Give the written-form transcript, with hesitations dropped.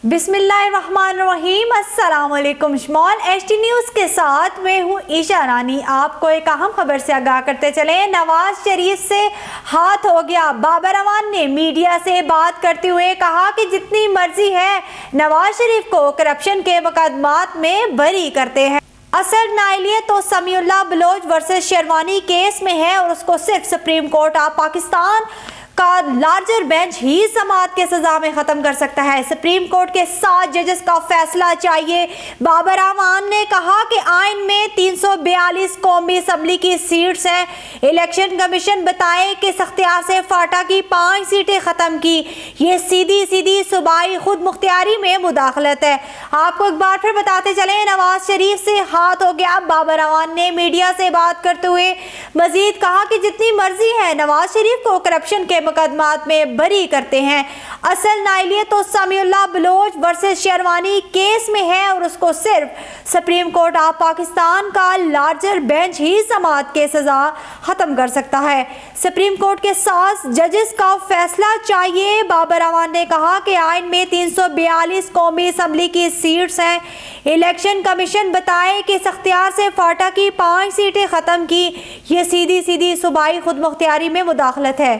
बिस्मिल्लाहिर्रहमानिर्रहीम। अस्सलाम वालेकुम। स्मॉल एचटी न्यूज़ के साथ मैं हूँ ईशा रानी। आपको एक अहम खबर से आगाह करते चले। नवाज शरीफ से हाथ हो गया। बाबर अवान ने मीडिया से बात करते हुए कहा कि जितनी मर्जी है नवाज शरीफ को करप्शन के मुकदमात में बरी करते हैं। असल नाइलियत तो समीउल्लाह बलोच वर्सेस शेरवानी केस में है और उसको सिर्फ सुप्रीम कोर्ट ऑफ पाकिस्तान का लार्जर बेंच ही समाअत के सजा में खत्म कर सकता है। सुप्रीम कोर्ट के 7 जजेस का फैसला चाहिए। बाबर अवान ने कहा कि आइन में 342 कौमी असम्बली की सीट्स हैं। इलेक्शन कमीशन बताए कि सख्तियार से फाटा की 5 सीटें खत्म की। ये सीधी सीधी सूबाई खुद मुख्तियारी में मुदाखलत है। आपको एक बार फिर बताते चले, नवाज शरीफ से हाथ हो गया। बाबर अवान ने मीडिया से बात करते हुए मजीद कहा कि जितनी मर्जी है नवाज शरीफ को करप्शन के मुकदमात में बरी करते हैं। असल नाइलियत तो समीउल्लाह बलोच वर्सेस शेरवानी केस में है और उसको सिर्फ सुप्रीम कोर्ट ऑफ पाकिस्तान का लार्जर बेंच ही समाअत के सजा खत्म कर सकता है। सुप्रीम कोर्ट के 7 जजेस का फैसला चाहिए। बाबर अवान ने कहा कि आइन में 342 कौमी असम्बली की सीट्स हैं। इलेक्शन कमीशन बताए कि सख्तियार से फाटा की 5 सीटें खत्म की। ये सीधी सीधी सूबाई खुद मुख्तियारी में मुदाखलत है।